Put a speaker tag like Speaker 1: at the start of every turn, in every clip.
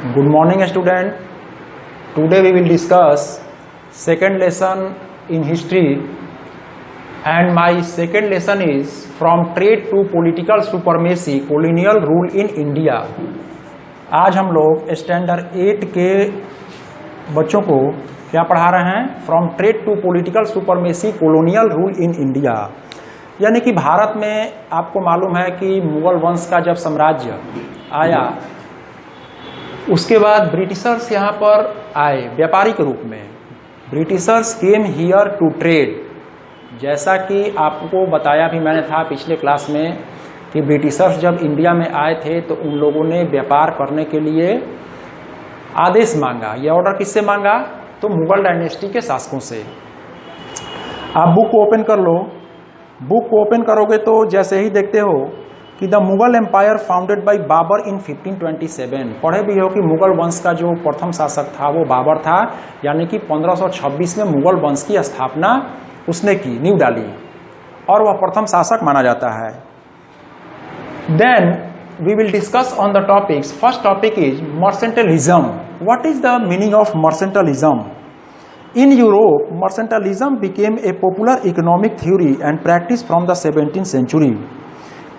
Speaker 1: Good morning student. Today we will discuss second lesson in history and my second lesson is from trade to political supremacy colonial rule in India. आज हम लोग standard 8 के बच्चों को क्या पढ़ा रहे हैं? From trade to political supremacy colonial rule in India. यानी कि भारत में आपको मालूम है कि मुगल वंश का जब साम्राज्य आया उसके बाद ब्रिटिशर्स यहाँ पर आए व्यापारी के रूप में। Britishers came here to trade. जैसा कि आपको बताया भी मैंने था पिछले क्लास में कि ब्रिटिशर्स जब इंडिया में आए थे तो उन लोगों ने व्यापार करने के लिए आदेश मांगा। ये ऑर्डर किससे मांगा? तो मुगल डायनेस्टी के शासकों से। आप बुक को ओपन कर लो। बुक को ओपन करोगे तो जैसे ही देखते हो कि the Mughal empire founded by Babur in 1527। पढ़े भी हो कि मुगल वंश का जो प्रथम शासक था वो बाबर था, यानी कि 1526 में मुगल वंश की स्थापना उसने की, नींव डाली और वह प्रथम शासक माना जाता है। Then we will discuss on the topics. First topic is mercantilism. What is the meaning of mercantilism? In Europe, mercantilism became a popular economic theory and practice from the 17th century.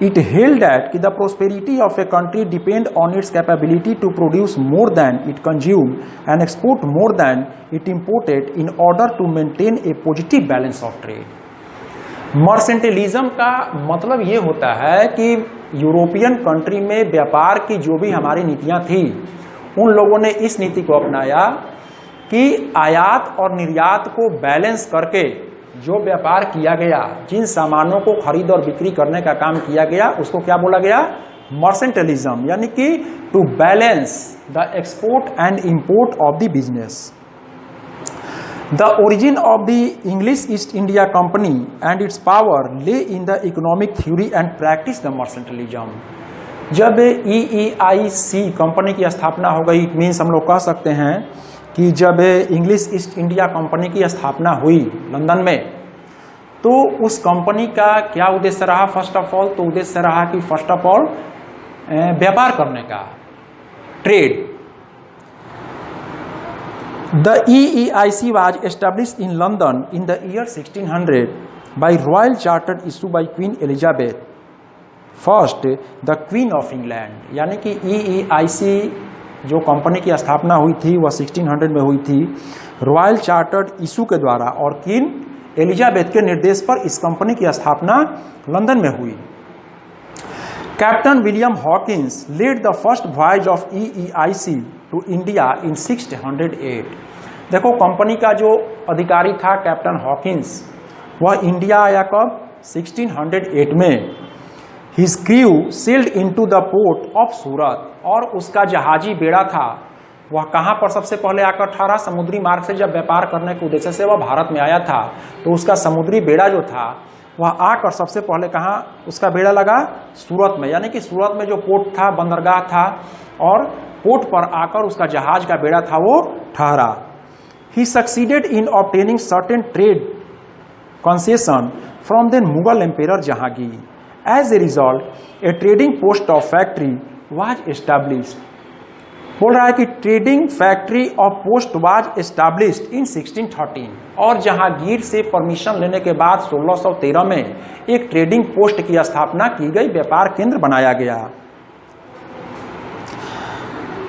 Speaker 1: It held that the prosperity of a country depend on its capability to produce more than it consumed and export more than it imported in order to maintain a positive balance of trade. मर्सेंटलिज्म का मतलब ये होता है कि European country में व्यापार की जो भी हमारी नीतियाँ थी, उन लोगों ने इस नीति को अपनाया कि आयात और निर्यात को बैलेंस करके जो व्यापार किया गया, जिन सामानों को खरीद और बिक्री करने का काम किया गया, उसको क्या बोला गया? मर्सेंटलिज्म। यानी कि to balance the export and import of the business. The origin of the English East India Company and its power lay in the economic theory and practice the mercantilism. जब EEIC कंपनी की स्थापना हो गई, it means हम लोग कह सकते हैं कि जब इंग्लिश ईस्ट इंडिया कंपनी की स्थापना हुई लंदन में, तो उस कंपनी का क्या उद्देश्य रहा? फर्स्ट ऑफ ऑल तो उद्देश्य रहा कि फर्स्ट ऑफ ऑल व्यापार करने का, trade. The EEIC was established in London in the year 1600 by royal charter issue by Queen Elizabeth first the queen of England. यानी कि EEIC जो कंपनी की स्थापना हुई थी वह 1600 में हुई थी रॉयल चार्टर्ड इशू के द्वारा, और क्वीन एलिजाबेथ के निर्देश पर इस कंपनी की स्थापना लंदन में हुई। Captain William Hawkins led the first voyage of EEIC to India in 1608। देखो, कंपनी का जो अधिकारी था कैप्टन हॉकिंस, वह इंडिया आया कब? 1608 में। His crew sailed into the port of सूरत, और उसका जहाजी बेड़ा था वह कहाँ पर सबसे पहले आकर ठहरा? समुद्री मार्ग से जब व्यापार करने के उद्देश्य से वह भारत में आया था, तो उसका समुद्री बेड़ा जो था वह आकर सबसे पहले कहाँ उसका बेड़ा लगा? सूरत में। यानी कि सूरत में जो पोर्ट था, बंदरगाह था, और पोर्ट पर आकर उसका जहाज का बेड़ा था वो ठहरा। He succeeded in obtaining certain trade concession from the Mughal Emperor Jahangir. As a result, a trading post of factory was established. बोल रहा है कि trading factory of post was established इन 1613, और जहांगीर से परमिशन लेने के बाद 1613 में एक ट्रेडिंग पोस्ट की स्थापना की गई, व्यापार केंद्र बनाया गया।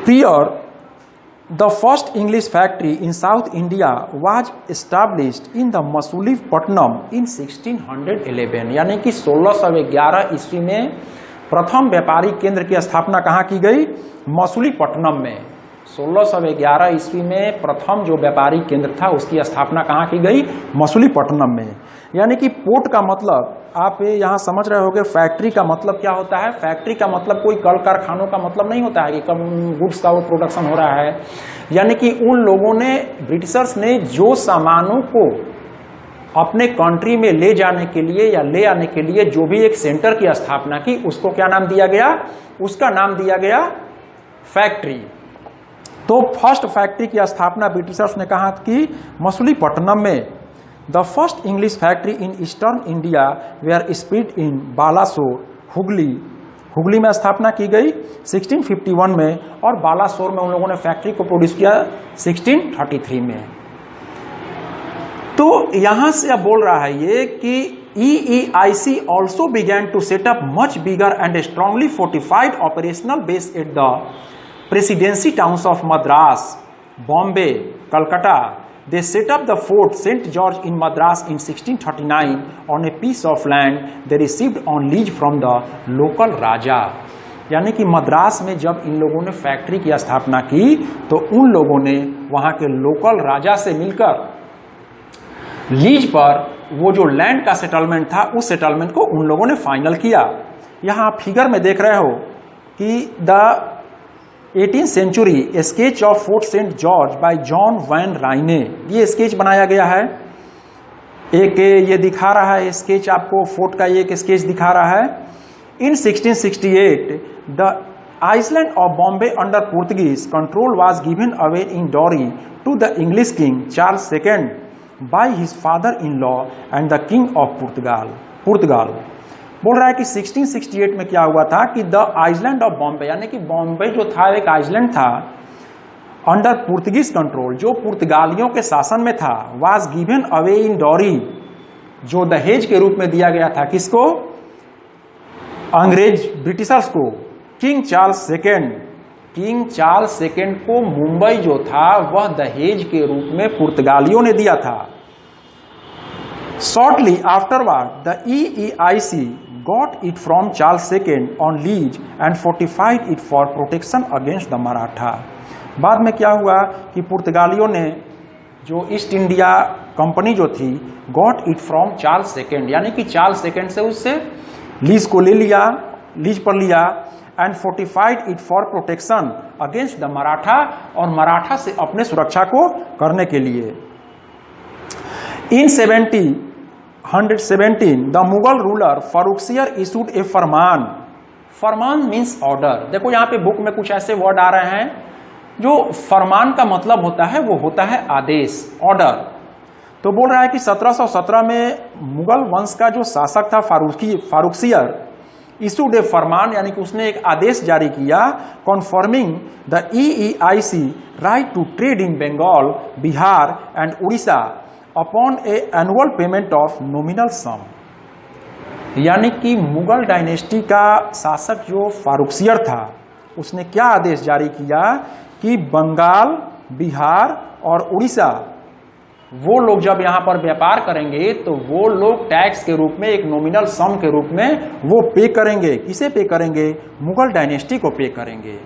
Speaker 1: Prior the first English factory in South India was established in the Masulipatnam in 1611। यानी कि 1611 ईस्वी में प्रथम व्यापारिक केंद्र की स्थापना कहाँ की गई? मसूलीपट्टनम में। 1611 ईस्वी में प्रथम जो व्यापारिक केंद्र था उसकी स्थापना कहाँ की गई? मसूलीपट्टनम में। यानी कि पोर्ट का मतलब आप यहाँ समझ रहे होगे, फैक्ट्री का मतलब क्या होता है? फैक्ट्री का मतलब कोई कल कारखानों का मतलब नहीं होता है कि कम गुड्स का वो प्रोडक्शन हो रहा है। यानी कि उन लोगों ने, ब्रिटिशर्स ने जो सामानों को अपने कंट्री में ले जाने के लिए या ले आने के लिए जो भी एक सेंटर की स्थापना की, उसको क्या नाम दिया गया? उसका नाम दिया गया फैक्ट्री। तो फर्स्ट फैक्ट्री की स्थापना ब्रिटिशर्स ने कहा कि मसूलीपट्टनम में। The first English factory in eastern India were spread in Balasore, Hooghly, Hooghly में स्थापना की गई 1651 में, और बालासोर में उन लोगों ने फैक्ट्री को प्रोड्यूस किया 1633 में। तो यहां से अब बोल रहा है ये कि EEIC also began to set up much bigger and strongly fortified operational base at the presidency towns of Madras, Bombay, Calcutta. They set up the fort St. George in Madras in 1639 on a piece of land they received on lease from the local Raja. यानी कि मद्रास में जब इन लोगों ने factory की स्थापना की तो उन लोगों ने वहां के लोकल राजा से मिलकर लीज पर वो जो लैंड का सेटलमेंट था उस सेटलमेंट को उन लोगों ने फाइनल किया। यहाँ आप फिगर में देख रहे हो कि the 18th century sketch of Fort Saint George by John Van Ryne, ये स्केच बनाया गया है। एक ये दिखा रहा है स्केच, आपको फोर्ट का एक स्केच दिखा रहा है। In 1668 the island of Bombay under Portuguese control was given away in dowry to the English king Charles second by his father-in-law and the king of Portugal. बोल रहा है कि 1668 में क्या हुआ था कि द आइसलैंड ऑफ बॉम्बे, यानी कि बॉम्बे जो था एक आइसलैंड था, अंडर पुर्तगीज कंट्रोल, जो पुर्तगालियों के शासन में था, was given away in dowry, जो दहेज के रूप में दिया गया था किसको? अंग्रेज ब्रिटिशर्स को। किंग चार्ल्स सेकेंड को मुंबई जो था वह दहेज के रूप में पुर्तगालियों ने दिया था। Shortly afterward the EEIC got it from Charles second on lease and fortified it for protection against the Maratha. बाद में क्या हुआ कि पुर्तगालियों ने जो ईस्ट इंडिया कंपनी जो थी got it from Charles second, यानी कि चार्ल्स सेकेंड से उससे लीज को ले लिया, लीज पर लिया, and fortified it for protection against the Maratha, और मराठा से अपने सुरक्षा को करने के लिए। In 1717 the Mughal ruler Farrukhsiyar issued a farman. Farman means order. देखो यहाँ पे बुक में कुछ ऐसे वर्ड आ रहे हैं, जो फरमान का मतलब होता है वो होता है आदेश, ऑर्डर। तो बोल रहा है कि 1717 में मुगल वंश का जो शासक था फारुखसियर इशूड ए फरमान, यानी कि उसने एक आदेश जारी किया, confirming the EEIC right to trade in Bengal, Bihar and Orissa upon a annual payment of nominal sum. यानी कि मुगल डायनेस्टी का शासक जो फारुखसियर था उसने क्या आदेश जारी किया कि बंगाल, बिहार और उड़ीसा वो लोग जब यहाँ पर व्यापार करेंगे तो वो लोग टैक्स के रूप में एक नॉमिनल सम के रूप में वो पे करेंगे। किसे पे करेंगे? मुगल डायनेस्टी को पे करेंगे।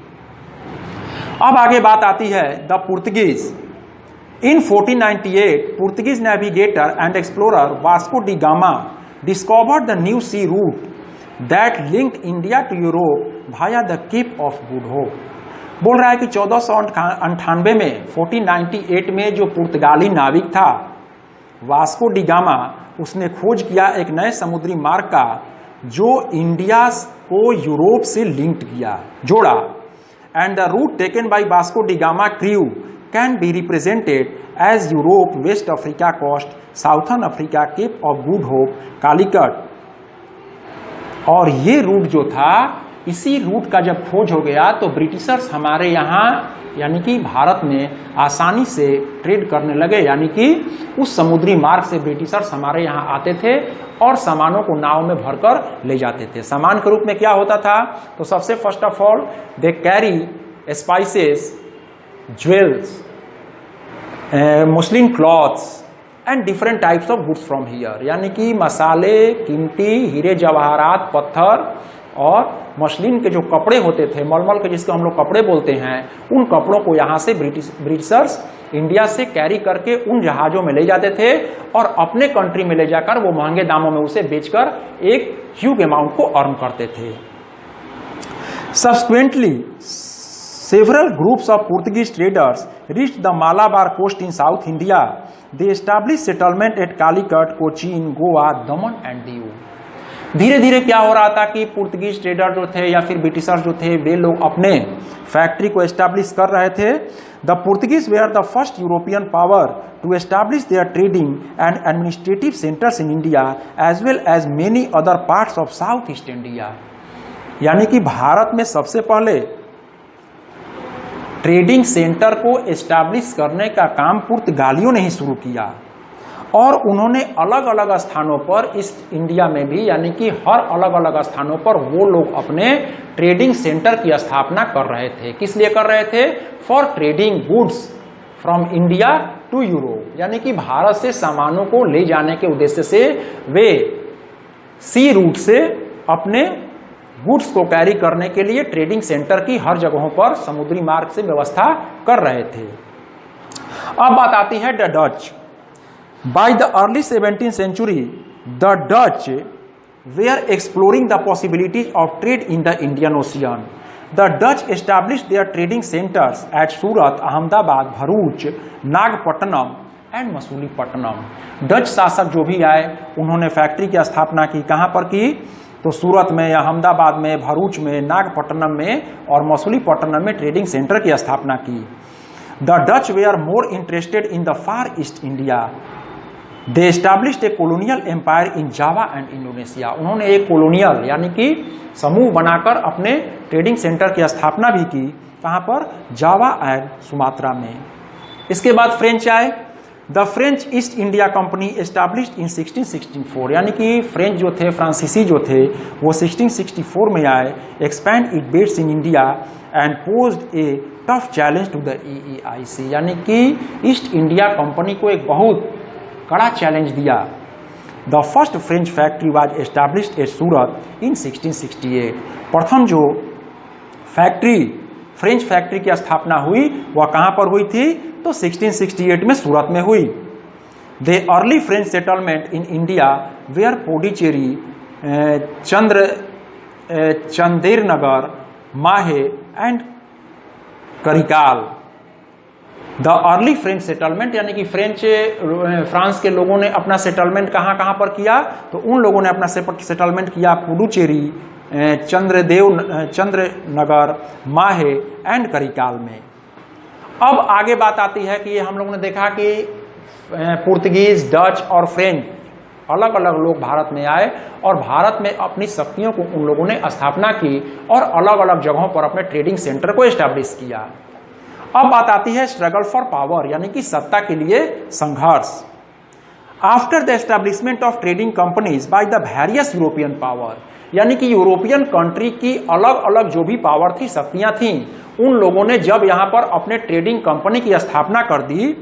Speaker 1: अब आगे बात आती है the Portuguese. In 1498 Portuguese navigator and explorer Vasco da Gama discovered the new sea route that linked India to Europe via the Cape of Good Hope. बोल रहा है कि 1498 में 1498 में जो पुर्तगाली नाविक था वास्को डी गामा, उसने खोज किया एक नए समुद्री मार्ग का जो इंडिया को यूरोप से लिंक्ड किया, जोड़ा। And the route taken by Vasco da Gama crew can be represented as Europe, West Africa coast, southern Africa, Cape of Good Hope, Calicut. और ये रूट जो था, इसी रूट का जब खोज हो गया तो ब्रिटिशर्स हमारे यहाँ यानी कि भारत में आसानी से ट्रेड करने लगे। यानी कि उस समुद्री मार्ग से ब्रिटिशर्स हमारे यहाँ आते थे और सामानों को नाव में भरकर ले जाते थे। सामान के रूप में क्या होता था? तो सबसे first of all they carry spices, jewels, Muslim clothes and different types of goods from here. यानी कि मसाले, कीमती हीरे जवाहरात, पत्थर और मसलिन के जो कपड़े होते थे, मलमल के जिसको हम लोग कपड़े बोलते हैं, उन कपड़ों को यहाँ से ब्रिटिशर्स इंडिया से कैरी करके उन जहाज़ों में ले जाते थे और अपने कंट्री में ले जाकर वो महंगे दामों में उसे बेचकर एक ह्यूज अमाउंट को अर्न करते थे। Subsequently several groups of Portuguese traders reached the Malabar coast in South India. They established settlement at Calicut, Cochin, Goa, Daman and Diu. धीरे धीरे क्या हो रहा था कि पुर्तगीज ट्रेडर जो थे या फिर ब्रिटिशर्स जो थे वे लोग अपने फैक्ट्री को एस्टैब्लिश कर रहे थे। The Portuguese were the first European power to establish their trading and administrative centres in India as well as many other parts of South East India. यानी कि भारत में सबसे पहले ट्रेडिंग सेंटर को एस्टैब्लिश करने का काम पुर्तगालियों ने ही शुरू किया और उन्होंने अलग अलग स्थानों पर ईस्ट इंडिया में भी यानी कि हर अलग अलग स्थानों पर वो लोग अपने ट्रेडिंग सेंटर की स्थापना कर रहे थे। किस लिए कर रहे थे? For trading goods from India to Europe, यानी कि भारत से सामानों को ले जाने के उद्देश्य से वे सी रूट से अपने गुड्स को कैरी करने के लिए ट्रेडिंग सेंटर की हर जगहों पर समुद्री मार्ग से व्यवस्था कर रहे थे। अब बात आती है the Dutch. By the early 17th century, the Dutch were exploring the possibilities of trade in the Indian Ocean. The Dutch established their trading centers at Surat, Ahmedabad, Bharuch, Nagpattinam and Masulipatanam. Dutch शासक जो भी आए उन्होंने factory की स्थापना की। कहाँ पर की? तो सूरत में, अहमदाबाद में, भरूच में, नागपट्टनम में और मसूलीपट्टनम में ट्रेडिंग सेंटर की स्थापना की। The Dutch were more interested in the Far East India. They established a colonial empire in Java and Indonesia. उन्होंने एक कॉलोनियल यानी कि समूह बनाकर अपने ट्रेडिंग सेंटर की स्थापना भी की। कहाँ पर? जावा एंड सुमात्रा में। इसके बाद फ्रेंच आए। The French east India company established in 1664, यानी कि फ्रेंच जो थे, फ्रांसीसी जो थे, वो 1664 में आए। Expand it based in India and posed a tough challenge to the EEIC, यानी कि ईस्ट इंडिया कंपनी को एक बहुत कड़ा चैलेंज दिया। The first French factory was established at Surat in 1668। प्रथम जो फैक्ट्री, फ्रेंच फैक्ट्री की स्थापना हुई वह कहाँ पर हुई थी? तो 1668 में सूरत में हुई। They early French settlement in India were Pondicherry, Chandernagore, Mahe and Karikal. The early French settlement यानी कि फ्रांस के लोगों ने अपना सेटलमेंट कहाँ कहाँ पर किया? तो उन लोगों ने अपना सेटलमेंट किया पुडुचेरी, चंद्रनगर, माहे एंड करिकाल में। अब आगे बात आती है कि हम लोगों ने देखा कि पुर्तगीज, डच और फ्रेंच अलग अलग लोग भारत में आए और भारत में अपनी शक्तियों को उन लोगों ने स्थापना की और अलग अलग जगहों पर अपने ट्रेडिंग सेंटर को एस्टैब्लिश किया। अब बात आती है स्ट्रगल फॉर पावर यानी कि सत्ता के लिए संघर्ष। After the establishment of trading companies by the various European power, यानी कि यूरोपियन कंट्री की अलग अलग जो भी पावर थी, शक्तियां थीं, उन लोगों ने जब यहाँ पर अपने ट्रेडिंग कंपनी की स्थापना कर दी,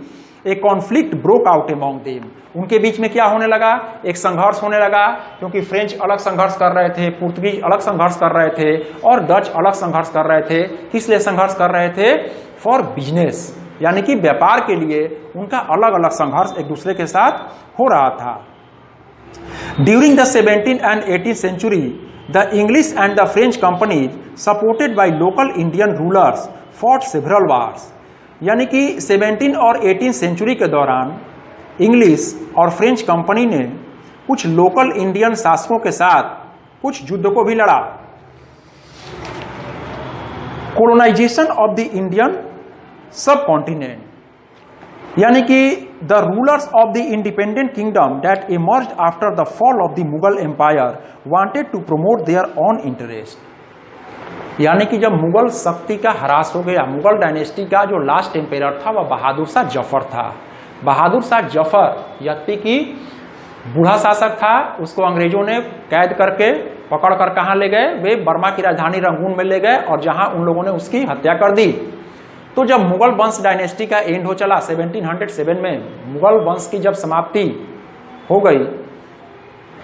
Speaker 1: एक conflict broke out among them. उनके बीच में क्या होने लगा? एक संघर्ष होने लगा, क्योंकि फ्रेंच अलग संघर्ष कर रहे थे, पुर्तगीज अलग संघर्ष कर रहे थे और डच अलग संघर्ष कर रहे थे। किस लिए संघर्ष कर रहे थे? फॉर बिजनेस, यानी कि व्यापार के लिए उनका अलग अलग संघर्ष एक दूसरे के साथ हो रहा था। During the 17th and 18th century, the English and the French companies, supported by local Indian rulers, fought several wars। यानी कि 17 और 18 सेंचुरी के दौरान इंग्लिश और फ्रेंच कंपनी ने कुछ लोकल इंडियन शासकों के साथ कुछ युद्ध को भी लड़ा। Colonization of the Indian subcontinent, यानी कि the rulers of the independent kingdom that emerged after the fall of the Mughal empire wanted to promote their own interest. यानी कि जब मुगल शक्ति का ह्रास हो गया, मुगल डायनेस्टी का जो लास्ट एम्पायर था वह बहादुर शाह जफर था। बहादुर शाह जफर यानी कि बूढ़ा शासक था, उसको अंग्रेजों ने कैद करके पकड़ कर कहाँ ले गए? वे बर्मा की राजधानी रंगून में ले गए और जहां उन लोगों ने उसकी हत्या कर दी। तो जब मुगल वंश डायनेस्टी का एंड हो चला 1707 में, मुगल वंश की जब समाप्ति हो गई,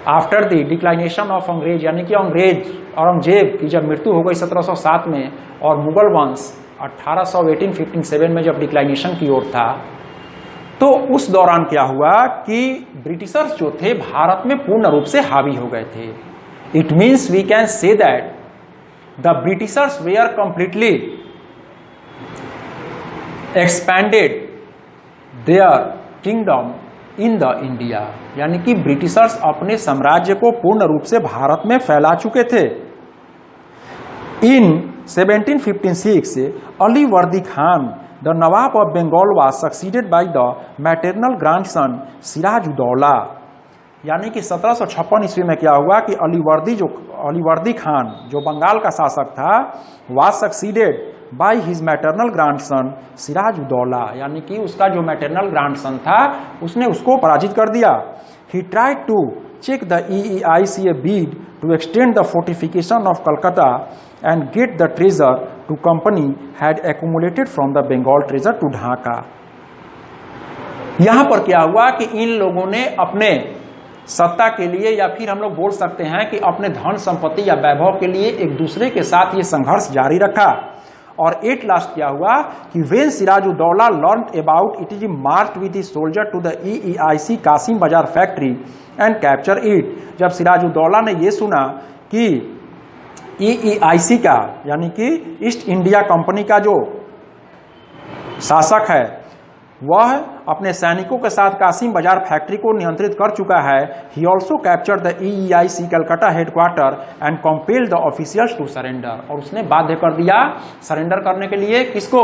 Speaker 1: आफ्टर द डिक्लाइनेशन ऑफ अंग्रेज, यानी कि अंग्रेज औरंगजेब की जब मृत्यु हो गई 1707 में और मुगल वंश 1818-15 में जब डिक्लाइनेशन की ओर था, तो उस दौरान क्या हुआ कि ब्रिटिशर्स जो थे भारत में पूर्ण रूप से हावी हो गए थे। It means we can say that the Britishers were completely expanded their kingdom in the India, यानी कि ब्रिटिशर्स अपने साम्राज्य को पूर्ण रूप से भारत में फैला चुके थे। इन 1756 Ali Vardi Khan the nawab of Bengal was succeeded by the maternal grandson Sirajuddaulah. यानी कि 1756 ईस्वी में क्या हुआ कि अलीवर्दी खान जो बंगाल का शासक था was succeeded by his maternal grandson Sirajuddaulah, यानी कि उसका जो मैटरनल ग्रैंडसन था उसने उसको पराजित कर दिया। He tried to check the EEICA bid to extend the fortification of Calcutta and get the treasure to company had accumulated from the Bengal treasure to Dhaka। यहां पर क्या हुआ कि इन लोगों ने अपने सत्ता के लिए या फिर हम लोग बोल सकते हैं कि अपने धन संपत्ति या वैभव के लिए एक दूसरे के साथ ये संघर्ष जारी रखा। और एट लास्ट क्या हुआ कि when Sirajuddaulah learned about it is march with his soldier to the EEIC Kasim Bazar factory and capture it. जब सिराजुद्दौला ने ये सुना कि EEIC का यानी कि ईस्ट इंडिया कंपनी का जो शासक है वह अपने सैनिकों के साथ कासिम बाजार फैक्ट्री को नियंत्रित कर चुका है। He also capture the EEIC Calcutta headquarter and compel the officials to surrender, और उसने बाध्य कर दिया सरेंडर करने के लिए किसको,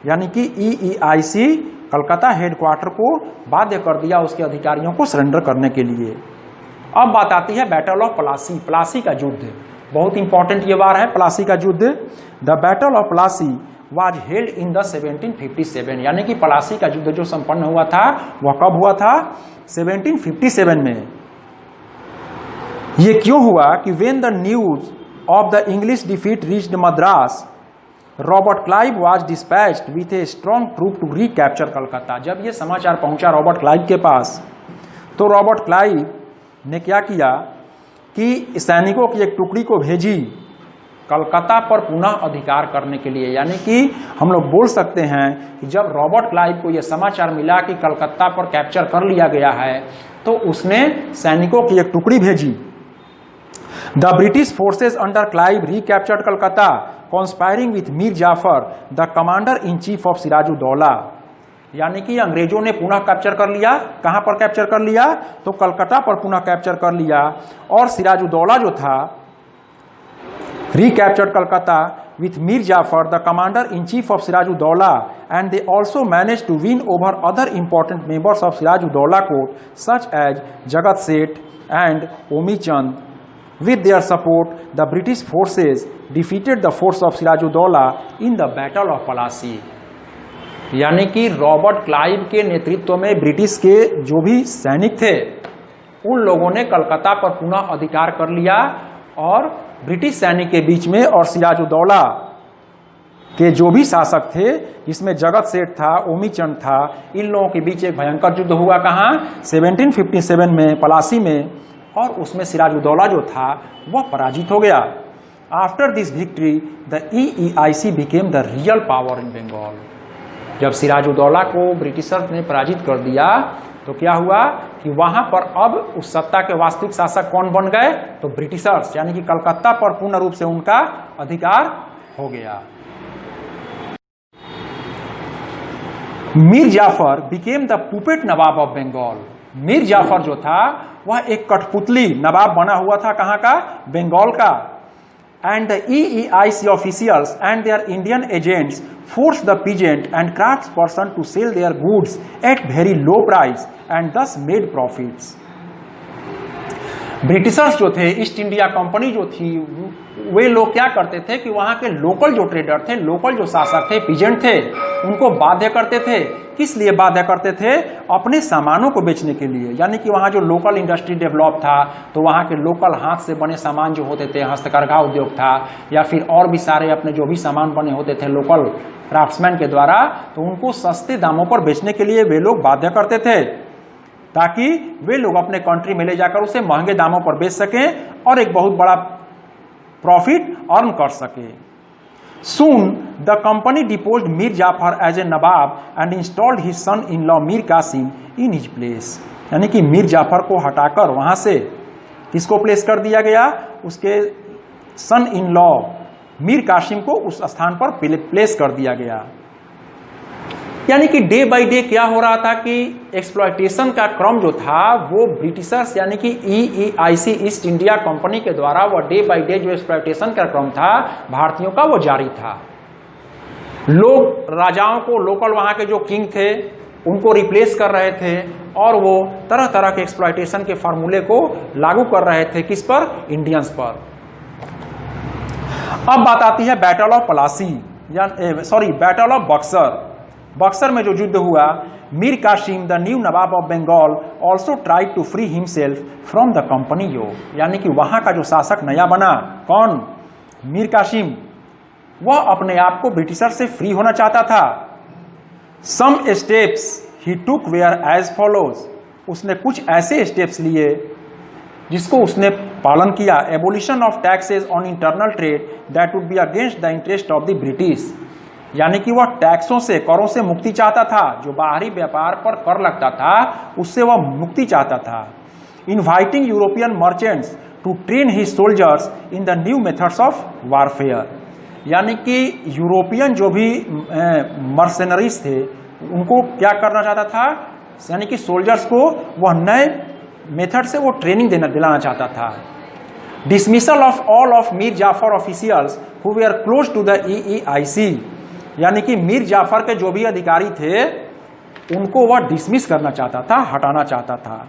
Speaker 1: यानी कि EEIC कलकत्ता हेडक्वार्टर को बाध्य कर दिया उसके अधिकारियों को सरेंडर करने के लिए। अब बात आती है बैटल ऑफ प्लासी, प्लासी का युद्ध। बहुत इंपॉर्टेंट ये वार है प्लासी का युद्ध। The battle of Plassey was held in the 1757, यानी कि प्लासी का युद्ध जो संपन्न हुआ था वह कब हुआ था, 1757 में। ये क्यों हुआ कि when the news of the English defeat reached Madras, Robert Clive was dispatched with a strong troop to recapture Calcutta. जब ये समाचार पहुंचा रॉबर्ट क्लाइव के पास तो रॉबर्ट क्लाइव ने क्या किया कि सैनिकों की एक टुकड़ी को भेजी कलकत्ता पर पुनः अधिकार करने के लिए। यानी कि हम लोग बोल सकते हैं कि जब रॉबर्ट क्लाइव को यह समाचार मिला कि कलकत्ता पर कैप्चर कर लिया गया है तो उसने सैनिकों की एक टुकड़ी भेजी। The British forces under Clive recaptured Calcutta conspiring with Mir Jafar the commander in chief of Sirajuddaulah. यानी कि अंग्रेजों ने पुनः कैप्चर कर लिया। कहां पर कैप्चर कर लिया, तो कलकत्ता पर पुनः कैप्चर कर लिया। और सिराजुद्दौला जो था recaptured Calcutta with Mir Jafar, the commander-in-chief of Sirajuddaulah, and they also managed to win over other important members of Sirajuddaulah court such as Jagat Seth and Omi Chand. With their support, the British forces defeated the force of Sirajuddaulah in the Battle of Plassey। यानी कि Robert Clive के नेतृत्व में British के जो भी सैनिक थे उन लोगों ने कलकत्ता पर पुनः अधिकार कर लिया और ब्रिटिश सैनिक के बीच में और सिराजुद्दौला के जो भी शासक थे जिसमें जगत सेठ था, ओमी चंद था, इन लोगों के बीच एक भयंकर युद्ध हुआ। कहाँ, 1757 में प्लासी में, और उसमें सिराजुद्दौला जो था वह पराजित हो गया। After this victory the EEIC became the real power in Bengal. जब सिराजुद्दौला को ब्रिटिशर्स ने पराजित कर दिया तो क्या हुआ कि वहां पर अब उस सत्ता के वास्तविक शासक कौन बन गए, तो ब्रिटिशर्स, यानी कि कलकत्ता पर पूर्ण रूप से उनका अधिकार हो गया। Mir Jafar became the puppet nawab of Bengal. Mir Jafar जो था वह एक कठपुतली नवाब बना हुआ था। कहां का, बंगाल का। And the EEIC officials and their Indian agents forced the peasant and craftsperson to sell their goods at very low price and thus made profits। Britishers जो थे, ईस्ट इंडिया कंपनी जो थी, वे लोग क्या करते थे कि वहां के लोकल जो ट्रेडर थे, लोकल जो शासक थे, पीजेंट थे, उनको बाध्य करते थे। किस लिए बाध्य करते थे, अपने सामानों को बेचने के लिए। यानी कि वहां जो लोकल इंडस्ट्री डेवलप था तो वहां के लोकल हाथ से बने सामान जो होते थे, हस्तकरघा उद्योग था या फिर और भी सारे अपने जो भी सामान बने होते थे लोकल क्राफ्ट्समैन के द्वारा, तो उनको सस्ते दामों पर बेचने के लिए वे लोग बाध्य करते थे ताकि वे लोग अपने कंट्री में ले जाकर उसे महंगे दामों पर बेच सकें और एक बहुत बड़ा प्रॉफिट अर्न कर सके। Soon the company deposed Mir Jafar as a Nawab and installed his son-in-law Mir Qasim in his place। यानी कि मीर जाफर को हटाकर वहां से किसको प्लेस कर दिया गया, उसके सन इन लॉ मीर कासिम को उस स्थान पर प्लेस कर दिया गया। यानी कि डे बाय डे क्या हो रहा था कि एक्सप्लॉयटेशन का क्रम जो था वो ब्रिटिशर्स यानी कि EEIC ईस्ट इंडिया कंपनी के द्वारा वह डे बाय डे जो एक्सप्लॉयटेशन का क्रम था भारतीयों का वो जारी था। लोग राजाओं को, लोकल वहां के जो किंग थे उनको रिप्लेस कर रहे थे और वो तरह तरह के एक्सप्लॉयटेशन के फार्मूले को लागू कर रहे थे, किस पर? इंडियंस पर। अब बात आती है battle of Plassey battle of Buxar. Buxar में जो युद्ध हुआ, Mir Kasim the new nawab of Bengal also tried to free himself from the company yoke, यानी कि वहां का जो शासक नया बना, कौन? मीर कासिम, वह अपने आप को ब्रिटिशर से फ्री होना चाहता था। Some steps he took were as follows, उसने कुछ ऐसे स्टेप्स लिए जिसको उसने पालन किया। Abolition of taxes on internal trade that would be against the interest of the British, यानी कि वह टैक्सों से, करों से मुक्ति चाहता था। जो बाहरी व्यापार पर कर लगता था उससे वह मुक्ति चाहता था। Inviting European merchants to train his soldiers in the new methods of warfare, यानी कि यूरोपियन जो भी मर्सेनरीज थे उनको क्या करना चाहता था, यानी कि सोल्जर्स को वह नए मेथड से वो ट्रेनिंग दिलाना चाहता था। Dismissal of all of Mir Jafar officials who were close to the EEIC, यानी कि मीर जाफर के जो भी अधिकारी थे उनको वह डिसमिस करना चाहता था, हटाना चाहता था।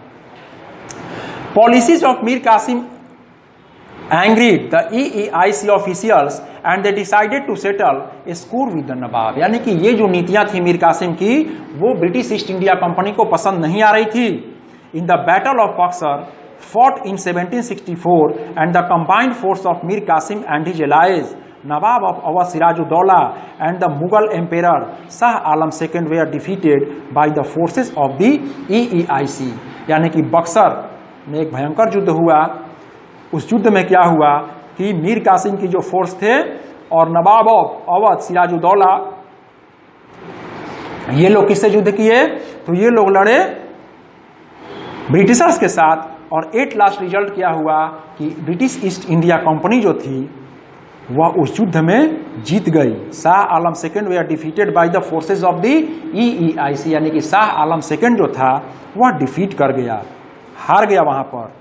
Speaker 1: Policies of Mir Kasim angered the EEIC officials and they decided to settle a score with the नवाब, यानी कि ये जो नीतियां थी मीर कासिम की वो ब्रिटिश ईस्ट इंडिया कंपनी को पसंद नहीं आ रही थी। In the battle of Buxar fought in 1764 and the combined force of Mir Qasim and his allies Nawab of Awadh Sirajuddaulah and the Mughal Emperor Shah Alam II were defeated by the forces of the EEIC, यानी कि बक्सर में एक भयंकर युद्ध हुआ। उस युद्ध में क्या हुआ कि मीर कासिम की जो फोर्स थे और नवाब ऑफ अवध सिराजुद्दौला, ये लोग किससे युद्ध किए? तो ये लोग लड़े ब्रिटिशर्स के साथ और एट लास्ट रिजल्ट क्या हुआ कि ब्रिटिश ईस्ट इंडिया कंपनी जो थी वह उस युद्ध में जीत गई। शाह आलम सेकंड वे are defeated by the forces of the EEIC, यानी कि शाह आलम सेकंड जो था वह डिफीट कर गया, हार गया वहां पर।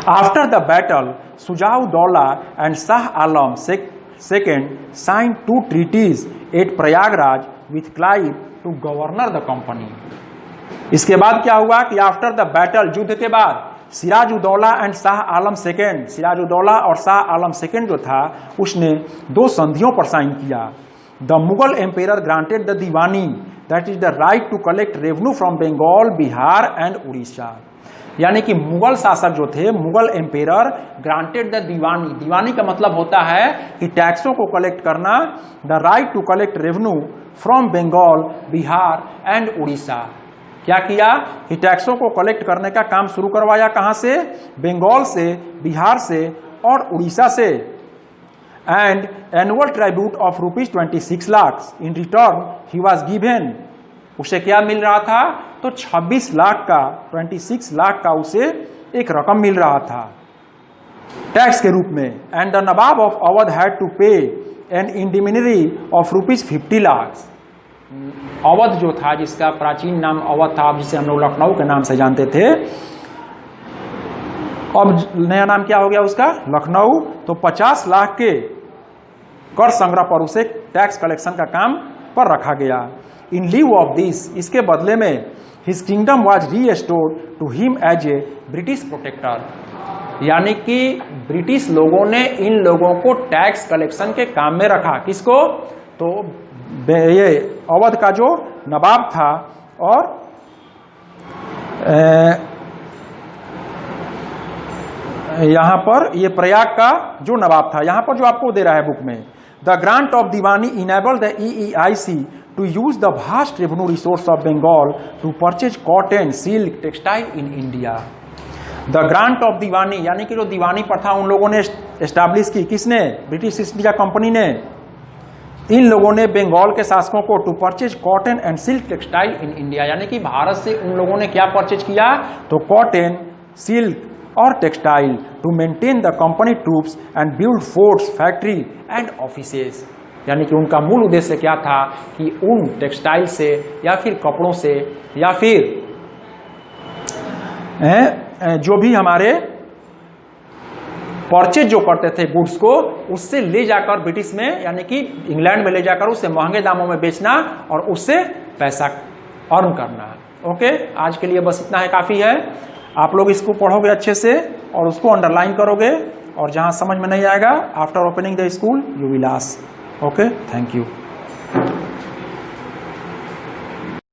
Speaker 1: After the battle, Sujauddaulah and Shah Alam II signed 2 treaties at Prayagraj with Clive to govern the company. इसके बाद क्या हुआ कि आफ्टर द बैटल, युद्ध के बाद, सिराजुद्दौला एंड शाह आलम सेकेंड, सिराजुद्दौला और शाह आलम सेकेंड जो था उसने 2 संधियों पर साइन किया। The Mughal empire granted the diwani, that is the right to collect revenue from Bengal, Bihar and Orissa, यानी कि मुगल शासक जो थे, Mughal empire granted the diwani, diwani का मतलब होता है कि टैक्सों को कलेक्ट करना, the right to collect revenue from Bengal, Bihar and Orissa. क्या किया कि टैक्सों को कलेक्ट करने का काम शुरू करवाया, कहां से? बंगाल से, बिहार से और उड़ीसा से। And annual tribute of ₹26 lakh, in return he was given, उसे क्या मिल रहा था? तो 26 लाख का, 26 लाख का उसे एक रकम मिल रहा था टैक्स के रूप में। And the nawab of Awadh had to pay an indemnity of ₹50 lakh. Awadh जो था, जिसका प्राचीन नाम अवध था, जिसे हम लोग लखनऊ के नाम से जानते थे, अब नया नाम क्या हो गया उसका? लखनऊ। तो 50 लाख के कर संग्रह पर उसे टैक्स कलेक्शन का काम पर रखा गया। इन लीव ऑफ दिस, इसके बदले में his kingdom was restored to him as a British protector, यानी कि ब्रिटिश लोगों ने इन लोगों को टैक्स कलेक्शन के काम में रखा। किसको? तो ये अवध का जो नवाब था और यहां पर ये प्रयाग का जो नवाब था, यहां पर जो आपको दे रहा है बुक में, the grant of Deewani enable the EEIC to use the vast revenue resource of Bengal to purchase cotton, silk, textile in India. The grant of दीवानी, यानी कि जो दीवानी प्रथा उन लोगों ने एस्टैब्लिश की, किसने? ब्रिटिश ईस्ट इंडिया कंपनी ने। इन लोगों ने बंगाल के शासकों को to purchase cotton and silk textile in India, यानी कि भारत से उन लोगों ने क्या परचेज किया? तो कॉटन, सिल्क और textile to maintain the company troops and build forts, factory and offices, यानी कि उनका मूल उद्देश्य क्या था कि उन टेक्सटाइल से या फिर कपड़ों से या फिर जो भी हमारे परचेज जो करते थे गुड्स को, उससे ले जाकर ब्रिटिश में, यानी कि इंग्लैंड में ले जाकर उसे महंगे दामों में बेचना और उससे पैसा अर्न करना है। ओके, आज के लिए बस इतना है, काफ़ी है। आप लोग इसको पढ़ोगे अच्छे से और उसको अंडरलाइन करोगे, और जहाँ समझ में नहीं आएगा after opening the school you will ask. Okay, thank you.